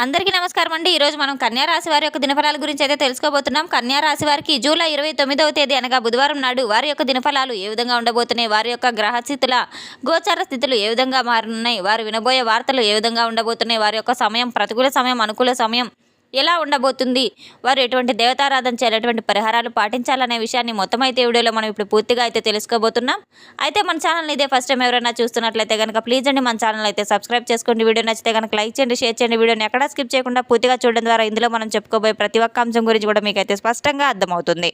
అందరికీ నమస్కారం అండి. ఈరోజు మనం కన్యా రాశి వారి యొక్క దినఫలాల గురించి అయితే తెలుసుకోబోతున్నాం. కన్యా రాశి వారికి జూలై 29వ తేదీ అనగా బుధవారం నాడు వారి యొక్క దినఫలాలు ఏ విధంగా ఉండబోతున్నాయి, వారి యొక్క గ్రహ స్థితుల గోచార స్థితులు ఏ విధంగా మారనున్నాయి, వారు వినబోయే వార్తలు ఏ విధంగా ఉండబోతున్నాయి, వారి యొక్క సమయం ప్రతికూల సమయం అనుకూల సమయం ఎలా ఉండబోతుంది, వారు ఎటువంటి దేవతారాధన చేయాలి, ఎటువంటి పరిహారాలు పాటించాలనే విషయాన్ని మొత్తం అయితే వీడియోలో మనం ఇప్పుడు పూర్తిగా అయితే తెలుసుకోబోతున్నాం. అయితే మన ఛానల్ ఇదే ఫస్ట్ టైం ఎవరైనా చూస్తున్నట్లయితే కనుక ప్లీజ్ అండి మన ఛానల్ అయితే సబ్స్క్రైబ్ చేసుకోండి. వీడియో నచ్చితే కనుక లైక్ చేయండి, షేర్ చేయండి. వీడియోని ఎక్కడా స్కిప్ చేయకుండా పూర్తిగా చూడడం ద్వారా ఇందులో మనం చెప్పుకోబోయే ప్రతి ఒక్క అంశం గురించి కూడా మీకైతే స్పష్టంగా అర్థమవుతుంది.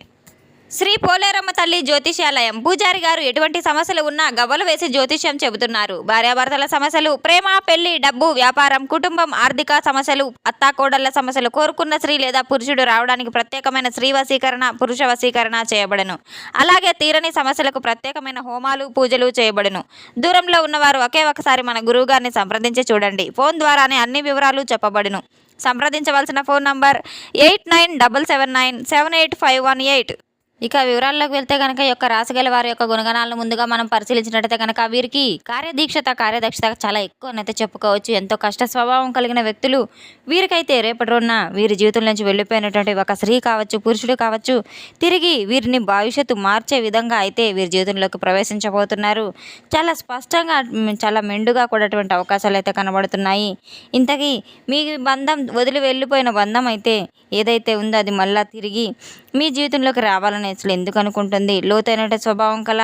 శ్రీ పోలేరమ్మ తల్లి జ్యోతిష్యాలయం పూజారి గారు ఎటువంటి సమస్యలు ఉన్నా గవ్వలు వేసి జ్యోతిష్యం చెబుతున్నారు. భార్యాభర్తల సమస్యలు, ప్రేమ, పెళ్లి, డబ్బు, వ్యాపారం, కుటుంబం, ఆర్థిక సమస్యలు, అత్తాకోడళ్ల సమస్యలు, కోరుకున్న స్త్రీ లేదా పురుషుడు రావడానికి ప్రత్యేకమైన స్త్రీ వశీకరణ, పురుష వశీకరణ చేయబడను. అలాగే తీరని సమస్యలకు ప్రత్యేకమైన హోమాలు, పూజలు చేయబడను. దూరంలో ఉన్నవారు ఒకే ఒకసారి మన గురువు గారిని సంప్రదించి చూడండి. ఫోన్ ద్వారానే అన్ని వివరాలు చెప్పబడును. సంప్రదించవలసిన ఫోన్ నంబర్ 8977978518. ఇక వివరాల్లోకి వెళ్తే కనుక ఈ యొక్క రాశిగల వారి యొక్క గుణగణాలను ముందుగా మనం పరిశీలించినట్టయితే కనుక వీరికి కార్యదక్షత చాలా ఎక్కువనైతే చెప్పుకోవచ్చు. ఎంతో కష్ట స్వభావం కలిగిన వ్యక్తులు వీరికైతే రేపటి రోజున వీరి జీవితం నుంచి వెళ్ళిపోయినటువంటి ఒక స్త్రీ కావచ్చు, పురుషుడు కావచ్చు, తిరిగి వీరిని భవిష్యత్తు మార్చే విధంగా అయితే వీరి జీవితంలోకి ప్రవేశించబోతున్నారు. చాలా స్పష్టంగా చాలా మెండుగా కూడా అటువంటి అవకాశాలు అయితే కనబడుతున్నాయి. ఇంతకీ మీ బంధం వదిలి వెళ్ళిపోయిన బంధం అయితే ఏదైతే ఉందో అది మళ్ళీ తిరిగి మీ జీవితంలోకి రావాలని అసలు ఎందుకు అనుకుంటుంది? లోతైన స్వభావం కల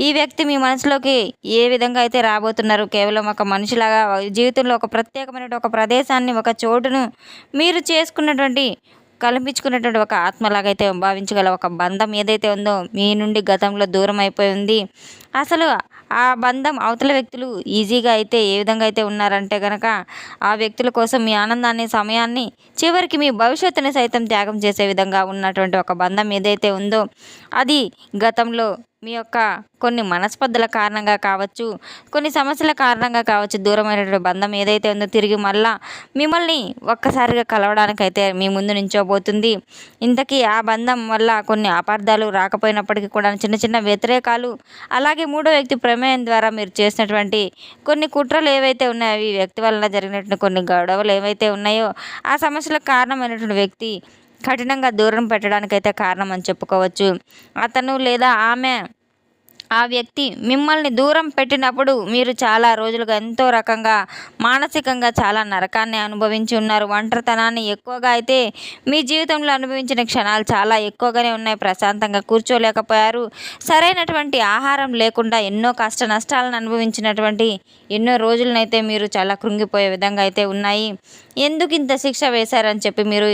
ఈ వ్యక్తి మీ మనసులోకి ఏ విధంగా అయితే రాబోతున్నారు? కేవలం ఒక మనిషిలాగా జీవితంలో ఒక ప్రత్యేకమైన ఒక ప్రదేశాన్ని, ఒక చోటును మీరు చేసుకున్నటువంటి కల్పించుకున్నటువంటి ఒక ఆత్మలాగైతే భావించగల ఒక బంధం ఏదైతే ఉందో మీ నుండి గతంలో దూరం అయిపోయి ఉంది. అసలు ఆ బంధం అవతల వ్యక్తులు ఈజీగా అయితే ఏ విధంగా అయితే ఉన్నారంటే కనుక ఆ వ్యక్తుల కోసం మీ ఆనందాన్ని, సమయాన్ని, చివరికి మీ భవిష్యత్తుని సైతం త్యాగం చేసే విధంగా ఉన్నటువంటి ఒక బంధం ఏదైతే ఉందో అది గతంలో మీ యొక్క కొన్ని మనస్పర్ధల కారణంగా కావచ్చు, కొన్ని సమస్యల కారణంగా కావచ్చు, దూరమైనటువంటి బంధం ఏదైతే ఉందో తిరిగి మళ్ళా మిమ్మల్ని ఒక్కసారిగా కలవడానికైతే మీ ముందు నించోబోతుంది. ఇంతకీ ఆ బంధం వల్ల కొన్ని అపార్థాలు రాకపోయినప్పటికీ కూడా చిన్న చిన్న వ్యతిరేకాలు, అలాగే మూడో వ్యక్తి ప్రమేయం ద్వారా మీరు చేసినటువంటి కొన్ని కుట్రలు ఏవైతే ఉన్నాయో ఈ వ్యక్తి వలన జరిగినటువంటి కొన్ని గొడవలు ఏవైతే ఉన్నాయో ఆ సమస్యలకు కారణమైనటువంటి వ్యక్తి కఠినంగా దూరం పెట్టడానికైతే కారణం అని చెప్పుకోవచ్చు. అతను లేదా ఆమె ఆ వ్యక్తి మిమ్మల్ని దూరం పెట్టినప్పుడు మీరు చాలా రోజులుగా ఎంతో రకంగా మానసికంగా చాలా నరకాన్ని అనుభవించి ఉన్నారు. ఒంటరితనాన్ని ఎక్కువగా అయితే మీ జీవితంలో అనుభవించిన క్షణాలు చాలా ఎక్కువగానే ఉన్నాయి. ప్రశాంతంగా కూర్చోలేకపోయారు. సరైనటువంటి ఆహారం లేకుండా ఎన్నో కష్ట నష్టాలను అనుభవించినటువంటి ఎన్నో రోజులనైతే మీరు చాలా కృంగిపోయే విధంగా అయితే ఉన్నాయి. ఎందుకు ఇంత శిక్ష వేశారని చెప్పి మీరు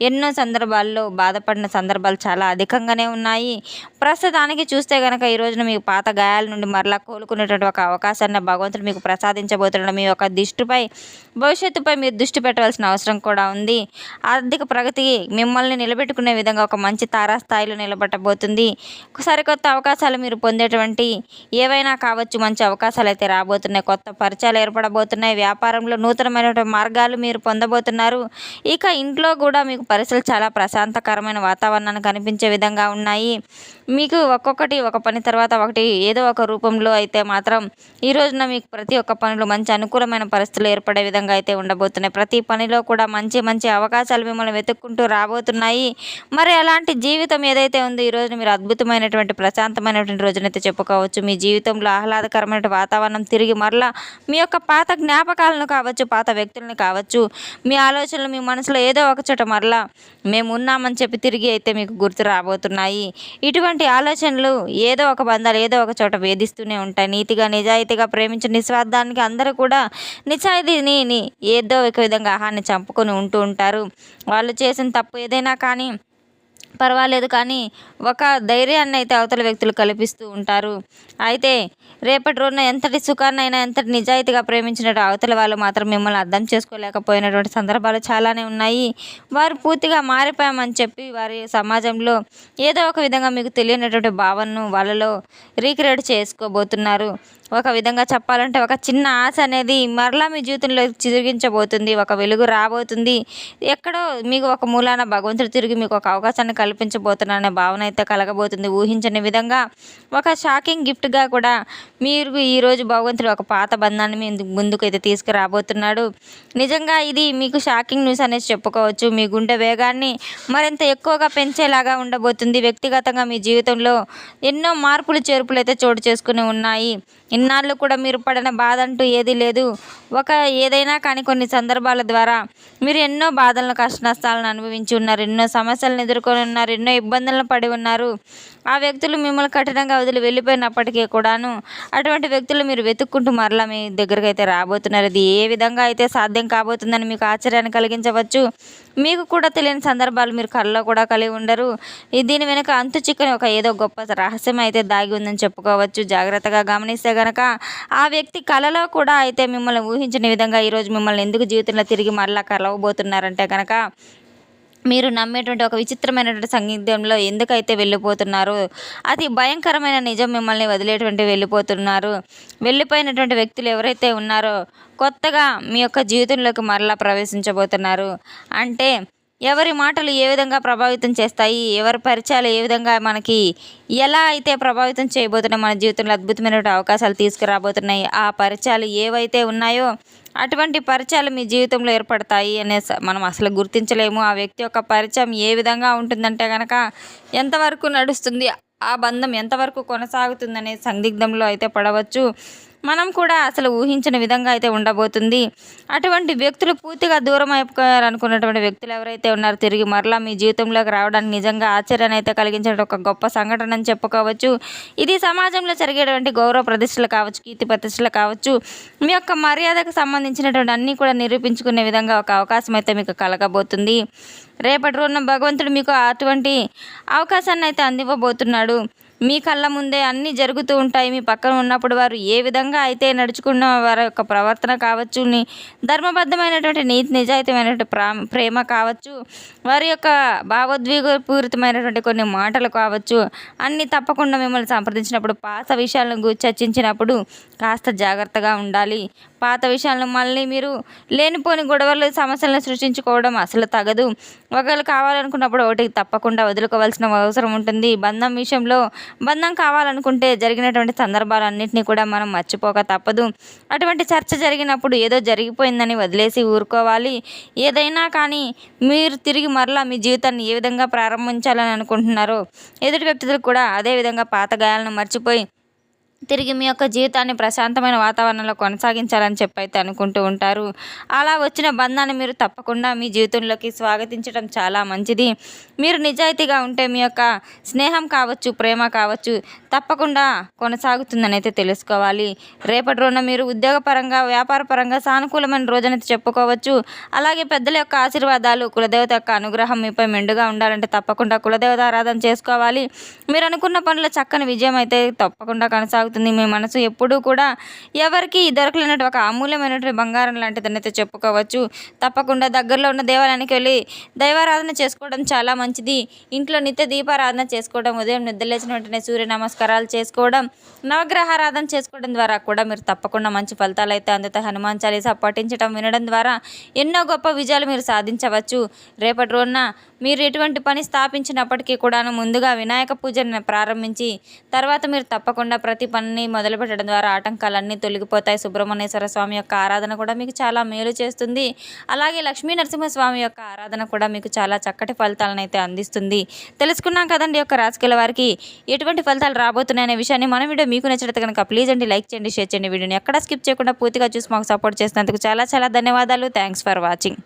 ఎన్నో సందర్భాల్లో బాధపడిన సందర్భాలు చాలా అధికంగానే ఉన్నాయి. ప్రస్తుతానికి చూస్తే కనుక ఈ రోజున మీకు పాత గాయాల నుండి మరలా కోలుకునేటువంటి ఒక అవకాశాన్ని భగవంతుడు మీకు ప్రసాదించబోతున్నాడు. మీ యొక్క దృష్టిపై, భవిష్యత్తుపై మీరు దృష్టి పెట్టవలసిన అవసరం కూడా ఉంది. ఆర్థిక ప్రగతి మిమ్మల్ని నిలబెట్టుకునే విధంగా ఒక మంచి తారాస్థాయిలో నిలబెట్టబోతుంది. సరికొత్త అవకాశాలు మీరు పొందేటువంటి ఏవైనా కావచ్చు, మంచి అవకాశాలు అయితే రాబోతున్నాయి. కొత్త పరిచయాలు ఏర్పడబోతున్నాయి. వ్యాపారంలో నూతనమైనటువంటి మార్గాలు మీరు పొందబోతున్నారు. ఇక ఇంట్లో కూడా మీకు పరిస్థితులు చాలా ప్రశాంతకరమైన వాతావరణాన్ని కనిపించే విధంగా ఉన్నాయి. మీకు ఒక్కొక్కటి ఒక పని తర్వాత ఒకటి ఏదో ఒక రూపంలో అయితే మాత్రం ఈ రోజున మీకు ప్రతి ఒక్క పనిలో మంచి అనుకూలమైన పరిస్థితులు ఏర్పడే విధంగా అయితే ఉండబోతున్నాయి. ప్రతి పనిలో కూడా మంచి మంచి అవకాశాలు మిమ్మల్ని వెతుక్కుంటూ రాబోతున్నాయి. మరి అలాంటి జీవితం ఏదైతే ఉందో ఈ రోజున మీరు అద్భుతమైనటువంటి ప్రశాంతమైనటువంటి రోజునైతే చెప్పుకోవచ్చు. మీ జీవితంలో ఆహ్లాదకరమైన వాతావరణం తిరిగి మరలా మీ యొక్క పాత జ్ఞాపకాలను కావచ్చు, పాత వ్యక్తులను కావచ్చు, మీ ఆలోచనలు మీ మనసులో ఏదో ఒక చోట మరలా మేము ఉన్నామని చెప్పి తిరిగి అయితే మీకు గుర్తు రాబోతున్నాయి. ఇటువంటి ఆలోచనలు ఏదో ఒక బంధాలు ఏదో ఒక చోట వేధిస్తూనే ఉంటాయి. నీతిగా నిజాయితీగా ప్రేమించిన నిస్వార్థానికి అందరూ కూడా నిజాయితీని ఏదో ఒక విధంగా ఆహాన్ని చంపుకొని ఉంటూ ఉంటారు. వాళ్ళు చేసిన తప్పు ఏదైనా కానీ పర్వాలేదు, కానీ ఒక ధైర్యాన్ని అయితే అవతల వ్యక్తులు కల్పిస్తూ ఉంటారు. అయితే రేపటి రోజున ఎంతటి సుఖాన్నైనా, ఎంతటి నిజాయితీగా ప్రేమించినట్టు అవతల వాళ్ళు మాత్రం మిమ్మల్ని అర్థం చేసుకోలేకపోయినటువంటి సందర్భాలు చాలానే ఉన్నాయి. వారు పూర్తిగా మారిపోయామని చెప్పి వారి సమాజంలో ఏదో ఒక విధంగా మీకు తెలియనటువంటి భావనను వాళ్ళలో రీక్రియేట్ చేసుకోబోతున్నారు. ఒక విధంగా చెప్పాలంటే ఒక చిన్న ఆశ అనేది మరలా మీ జీవితంలో చిరిగించబోతుంది. ఒక వెలుగు రాబోతుంది. ఎక్కడో మీకు ఒక మూలాన భగవంతుడు తిరిగి మీకు ఒక అవకాశాన్ని కల్పించబోతున్నారనే భావన అయితే కలగబోతుంది. ఊహించని విధంగా ఒక షాకింగ్ గిఫ్ట్గా కూడా మీరు ఈరోజు భగవంతుడు ఒక పాత బంధాన్ని మీ ముందుకైతే తీసుకురాబోతున్నాడు. నిజంగా ఇది మీకు షాకింగ్ న్యూస్ అనేసి చెప్పుకోవచ్చు. మీ గుండె వేగాన్ని మరింత ఎక్కువగా పెంచేలాగా ఉండబోతుంది. వ్యక్తిగతంగా మీ జీవితంలో ఎన్నో మార్పులు చేర్పులు అయితే చోటు చేసుకుని ఉన్నాయి. ఇన్నాళ్ళు కూడా మీరు పడిన బాధ అంటూ ఏదీ లేదు. ఏదైనా కానీ కొన్ని సందర్భాల ద్వారా మీరు ఎన్నో బాధలను, కష్ట నష్టాలను అనుభవించి ఉన్నారు. ఎన్నో సమస్యలను ఎదుర్కొని ఉన్నారు. ఎన్నో ఇబ్బందులను పడి ఉన్నారు. ఆ వ్యక్తులు మిమ్మల్ని కఠినంగా వదిలి వెళ్ళిపోయినప్పటికీ కూడాను అటువంటి వ్యక్తులు మీరు వెతుక్కుంటూ మరలా మీ దగ్గరికి అయితే రాబోతున్నారు. ఇది ఏ విధంగా అయితే సాధ్యం కాబోతుందని మీకు ఆశ్చర్యాన్ని కలిగించవచ్చు. మీకు కూడా తెలియని సందర్భాలు మీరు కళ్ళలో కూడా కలిగి ఉండరు. దీని వెనుక అంతు చిక్కని ఏదో గొప్ప రహస్యం అయితే దాగి ఉందని చెప్పుకోవచ్చు. జాగ్రత్తగా గమనిస్తే గనక ఆ వ్యక్తి కలలో కూడా అయితే మిమ్మల్ని ఊహించని విధంగా ఈరోజు మిమ్మల్ని ఎందుకు జీవితంలో తిరిగి మరలా కలవబోతున్నారంటే కనుక మీరు నమ్మేటువంటి ఒక విచిత్రమైనటువంటి సంగీతంలో ఎందుకైతే వెళ్ళిపోతున్నారో అతి భయంకరమైన నిజం మిమ్మల్ని వదిలేటువంటి వెళ్ళిపోతున్నారు. వెళ్ళిపోయినటువంటి వ్యక్తులు ఎవరైతే ఉన్నారో కొత్తగా మీ యొక్క జీవితంలోకి మరలా ప్రవేశించబోతున్నారు. అంటే ఎవరి మాటలు ఏ విధంగా ప్రభావితం చేస్తాయి, ఎవరి పరిచయాలు ఏ విధంగా మనకి ఎలా అయితే ప్రభావితం చేయబోతున్నాయి, మన జీవితంలో అద్భుతమైనటువంటి అవకాశాలు తీసుకురాబోతున్నాయి. ఆ పరిచయాలు ఏవైతే ఉన్నాయో అటువంటి పరిచయాలు మీ జీవితంలో ఏర్పడతాయి మనం అసలు గుర్తించలేము. ఆ వ్యక్తి యొక్క పరిచయం ఏ విధంగా ఉంటుందంటే కనుక ఎంతవరకు నడుస్తుంది, ఆ బంధం ఎంతవరకు కొనసాగుతుందనే సందిగ్ధంలో అయితే పడవచ్చు. మనం కూడా అసలు ఊహించిన విధంగా అయితే ఉండబోతుంది. అటువంటి వ్యక్తులు పూర్తిగా దూరం అయిపోయారనుకున్నటువంటి వ్యక్తులు ఎవరైతే ఉన్నారో తిరిగి మరలా మీ జీవితంలోకి రావడానికి నిజంగా ఆశ్చర్యాన్ని అయితే కలిగించే ఒక గొప్ప సంఘటన అని చెప్పుకోవచ్చు. ఇది సమాజంలో జరిగేటువంటి గౌరవ ప్రతిష్టలు కావచ్చు, కీర్తి ప్రతిష్టలు కావచ్చు, మీ యొక్క మర్యాదకు సంబంధించినటువంటి అన్నీ కూడా నిరూపించుకునే విధంగా ఒక అవకాశం అయితే మీకు కలగబోతుంది. రేపటి రోజున భగవంతుడు మీకు అటువంటి అవకాశాన్ని అయితే అందివ్వబోతున్నాడు. మీ కళ్ళ ముందే అన్నీ జరుగుతూ ఉంటాయి. మీ పక్కన ఉన్నప్పుడు వారు ఏ విధంగా అయితే నడుచుకున్న వారి యొక్క ప్రవర్తన కావచ్చు, ధర్మబద్ధమైనటువంటి నీతి నిజాయితీమైనటువంటి ప్రేమ కావచ్చు, వారి యొక్క భావోద్వేగపూరితమైనటువంటి కొన్ని మాటలు కావచ్చు, అన్నీ తప్పకుండా మిమ్మల్ని సంప్రదించినప్పుడు పాత విషయాలను చర్చించినప్పుడు కాస్త జాగ్రత్తగా ఉండాలి. పాత విషయాలను మళ్ళీ మీరు లేనిపోని గొడవలు, సమస్యలను సృష్టించుకోవడం అసలు తగదు. ఒకళ్ళు కావాలనుకున్నప్పుడు ఒకటి తప్పకుండా వదులుకోవాల్సిన అవసరం ఉంటుంది. బంధం కావాలనుకుంటే జరిగినటువంటి సందర్భాలన్నింటినీ కూడా మనం మర్చిపోక తప్పదు. అటువంటి చర్చ జరిగినప్పుడు ఏదో జరిగిపోయిందని వదిలేసి ఊరుకోవాలి. ఏదైనా కానీ మీరు తిరిగి మరలా మీ జీవితాన్ని ఏ విధంగా ప్రారంభించాలని అనుకుంటున్నారో ఎదుటి వ్యక్తులు కూడా అదే విధంగా పాత గాయాలను మర్చిపోయి తిరిగి మీ యొక్క జీవితాన్ని ప్రశాంతమైన వాతావరణంలో కొనసాగించాలని చెప్పైతే అనుకుంటూ ఉంటారు. అలా వచ్చిన బంధాన్ని మీరు తప్పకుండా మీ జీవితంలోకి స్వాగతించడం చాలా మంచిది. మీరు నిజాయితీగా ఉంటే మీ యొక్క స్నేహం కావచ్చు, ప్రేమ కావచ్చు తప్పకుండా కొనసాగుతుందని అయితే తెలుసుకోవాలి. రేపటి రోజున మీరు ఉద్యోగపరంగా, వ్యాపారపరంగా సానుకూలమైన రోజునైతే చెప్పుకోవచ్చు. అలాగే పెద్దల యొక్క ఆశీర్వాదాలు, కులదేవత యొక్క అనుగ్రహం మీపై మెండుగా ఉండాలంటే తప్పకుండా కులదేవత ఆరాధన చేసుకోవాలి. మీరు అనుకున్న పనుల చక్కని విజయం అయితే తప్పకుండా కొనసాగుతుంది. మీ మనసు ఎప్పుడూ కూడా ఎవరికి దొరకలేనట్టు ఒక అమూల్యమైనటువంటి బంగారం లాంటిదని అయితే చెప్పుకోవచ్చు. తప్పకుండా దగ్గరలో ఉన్న దేవాలయానికి వెళ్ళి దైవారాధన చేసుకోవడం చాలా మంచిది. ఇంట్లో నిత్య దీపారాధన చేసుకోవడం, ఉదయం నిద్రలేచిన వెంటనే సూర్య నమస్కారాలు చేసుకోవడం, నవగ్రహారాధన చేసుకోవడం ద్వారా కూడా మీరు తప్పకుండా మంచి ఫలితాలు అయితే అందుతాయి. హనుమాన్ చాలీసా పఠించడం, వినడం ద్వారా ఎన్నో గొప్ప విజయాలు మీరు సాధించవచ్చు. రేపటి రోజున మీరు ఎటువంటి పని స్థాపించినప్పటికీ కూడాను ముందుగా వినాయక పూజను ప్రారంభించి తర్వాత మీరు తప్పకుండా ప్రతి పనిని మొదలుపెట్టడం ద్వారా ఆటంకాలన్నీ తొలగిపోతాయి. సుబ్రహ్మణ్యేశ్వర స్వామి యొక్క ఆరాధన కూడా మీకు చాలా మేలు చేస్తుంది. అలాగే లక్ష్మీ నరసింహస్వామి యొక్క ఆరాధన కూడా మీకు చాలా చక్కటి ఫలితాలను అయితే అందిస్తుంది. తెలుసుకున్నాం కదండి యొక్క రాజకీయాల వారికి ఎటువంటి ఫలితాలు రాబోతున్నాయనే విషయాన్ని. మన వీడియో మీకు నచ్చినట్టు కనుక ప్లీజ్ అండి లైక్ చేయండి, షేర్ చేయండి. వీడియోని ఎక్కడ స్కిప్ చేయకుండా పూర్తిగా చూసి మాకు సపోర్ట్ చేసినందుకు చాలా చాలా ధన్యవాదాలు. Thanks for watching.